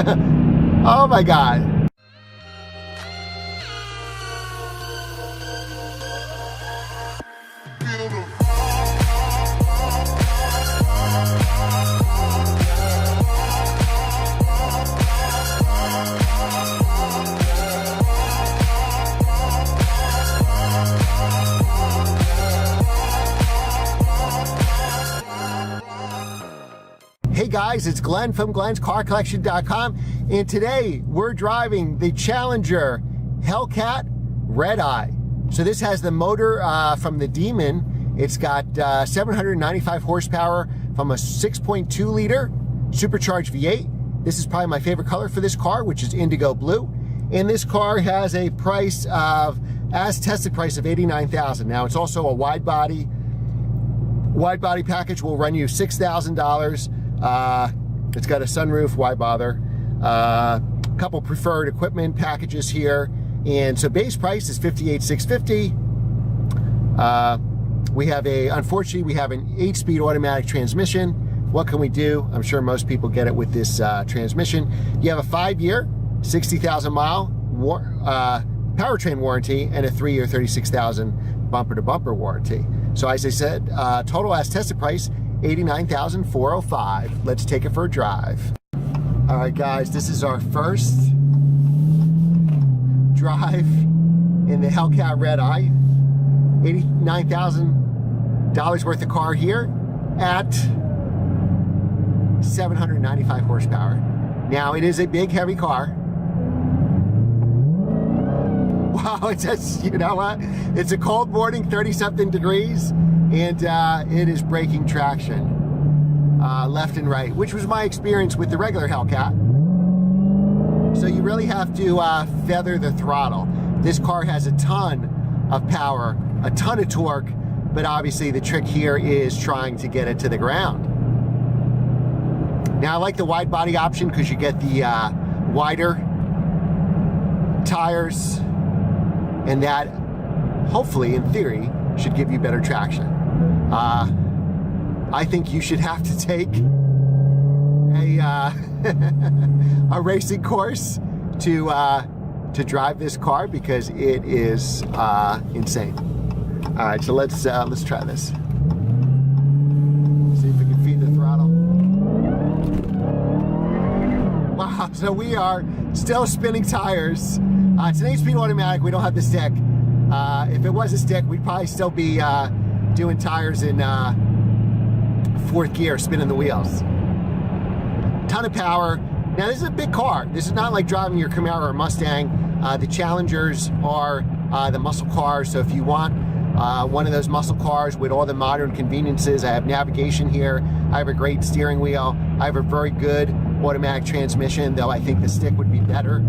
Oh my God. Hey guys, it's Glenn from Glenn'sCarCollection.com, and today we're driving the Challenger Hellcat Redeye. So this has the motor from the Demon. It's got 795 horsepower from a 6.2 liter supercharged V8. This is probably my favorite color for this car, which is indigo blue. And this car has a price of, as tested price of $89,000. Now it's also a wide body package will run you $6,000. It's got a sunroof, why bother? A couple preferred equipment packages here, and so base price is $58,650. Unfortunately, we have an 8-speed automatic transmission. What can we do? I'm sure most people get it with this transmission. You have a 5-year, 60,000-mile powertrain warranty and a 3-year, 36,000 bumper-to-bumper warranty. So as I said, total as tested price, $89,405. Let's take it for a drive. All right, guys, this is our first drive in the Hellcat Redeye. $89,000 worth of car here at 795 horsepower. Now, it is a big, heavy car. Wow, it's just, you know what? It's a cold morning, 30-something degrees. And it is breaking traction left and right, which was my experience with the regular Hellcat. So you really have to feather the throttle. This car has a ton of power, a ton of torque, but obviously the trick here is trying to get it to the ground. Now I like the wide body option because you get the wider tires, and that hopefully, in theory, should give you better traction. I think you should have to take a racing course to drive this car because it is insane. All right, so let's try this. See if we can feed the throttle. Wow, so we are still spinning tires. It's an 8-speed automatic. We don't have the stick. If it was a stick, we'd probably still be doing tires in 4th gear, spinning the wheels. Ton of power. Now, this is a big car. This is not like driving your Camaro or Mustang. The Challengers are the muscle cars, so if you want one of those muscle cars with all the modern conveniences, I have navigation here, I have a great steering wheel, I have a very good automatic transmission, though I think the stick would be better.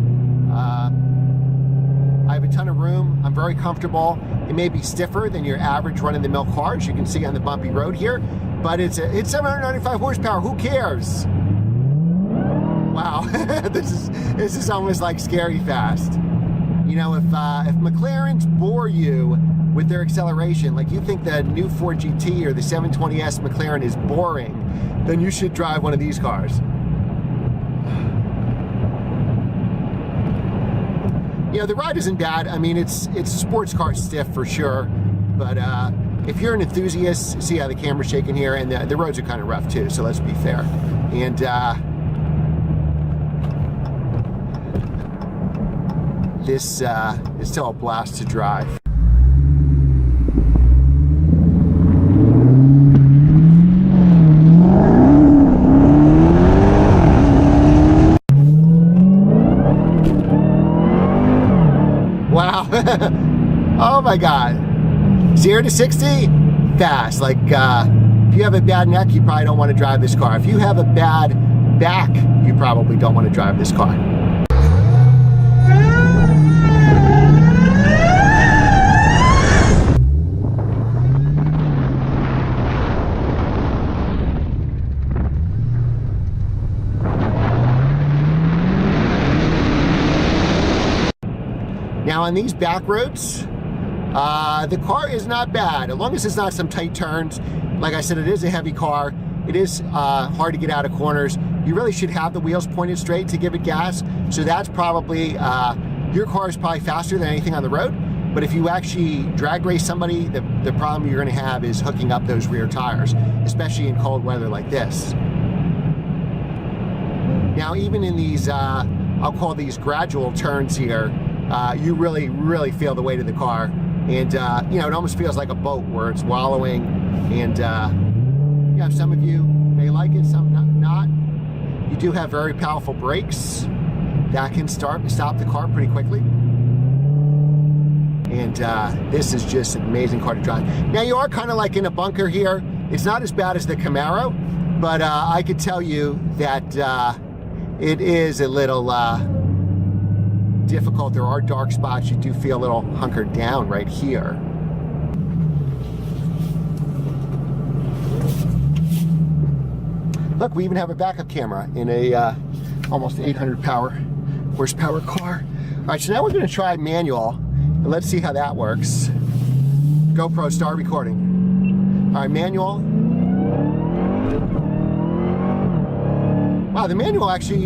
I have a ton of room. I'm very comfortable. It may be stiffer than your average run-of-the-mill car, as you can see on the bumpy road here, but it's 795 horsepower. Who cares? Wow, this is almost like scary fast. You know, if McLarens bore you with their acceleration, like you think the new Ford GT or the 720S McLaren is boring, then you should drive one of these cars. You know, the ride isn't bad. I mean, it's a sports car stiff for sure, but if you're an enthusiast, see how the camera's shaking here, and the roads are kind of rough too, so let's be fair. And this is still a blast to drive. Wow. Oh my God. 0 to 60, fast. Like, if you have a bad neck, you probably don't want to drive this car. If you have a bad back, you probably don't want to drive this car. Now on these back roads, the car is not bad, as long as it's not some tight turns. Like I said, it is a heavy car. it is hard to get out of corners. You really should have the wheels pointed straight to give it gas. So that's probably, your car is probably faster than anything on the road. But if you actually drag race somebody, the problem you're gonna have is hooking up those rear tires, especially in cold weather like this. Now, even in these, I'll call these gradual turns here, you really, really feel the weight of the car. And, you know, it almost feels like a boat where it's wallowing. And, yeah, some of you may like it, some not. You do have very powerful brakes that can stop the car pretty quickly. And this is just an amazing car to drive. Now, you are kind of like in a bunker here. It's not as bad as the Camaro, but I could tell you that it is a little difficult. There are dark spots. You do feel a little hunkered down right here. Look, we even have a backup camera in a almost 800 horsepower car. All right, so now we're going to try manual. Let's see how that works. GoPro, start recording. All right, manual. Wow, the manual actually,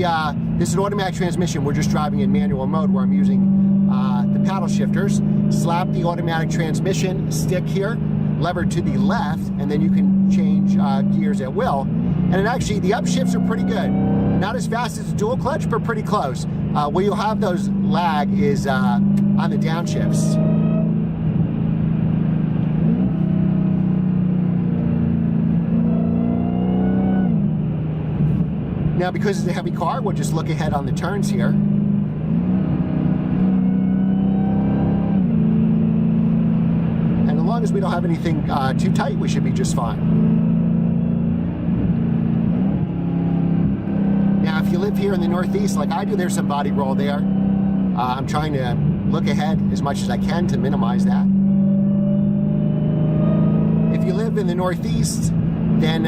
this is an automatic transmission. We're just driving in manual mode where I'm using the paddle shifters. Slap the automatic transmission stick here, lever to the left, and then you can change gears at will. And it actually, the upshifts are pretty good. Not as fast as the dual clutch, but pretty close. Where you'll have those lag is on the downshifts. Now, because it's a heavy car, we'll just look ahead on the turns here. And as long as we don't have anything too tight, we should be just fine. Now, if you live here in the Northeast, like I do, there's some body roll there. I'm trying to look ahead as much as I can to minimize that. If you live in the Northeast, then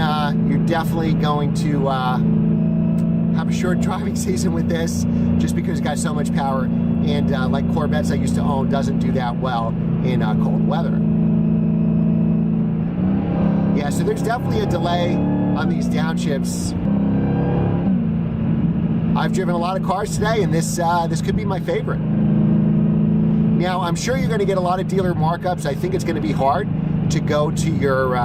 you're definitely going to have a short driving season with this, just because it's got so much power. And like Corvettes I used to own, doesn't do that well in cold weather. Yeah, so there's definitely a delay on these downshifts. I've driven a lot of cars today, and this could be my favorite. Now, I'm sure you're going to get a lot of dealer markups. I think it's going to be hard to go to your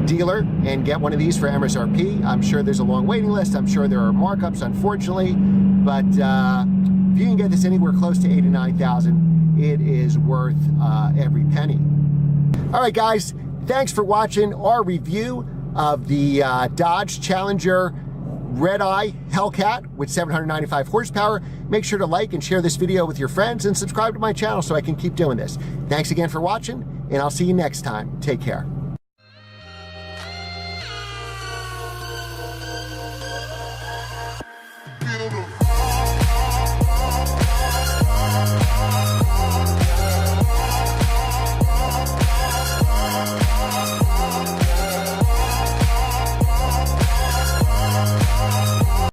dealer and get one of these for MSRP. I'm sure there's a long waiting list. I'm sure there are markups, unfortunately. But if you can get this anywhere close to $8,000 to $9,000, it is worth every penny. All right, guys, thanks for watching our review of the Dodge Challenger Redeye Hellcat with 795 horsepower. Make sure to like and share this video with your friends and subscribe to my channel so I can keep doing this. Thanks again for watching, and I'll see you next time. Take care.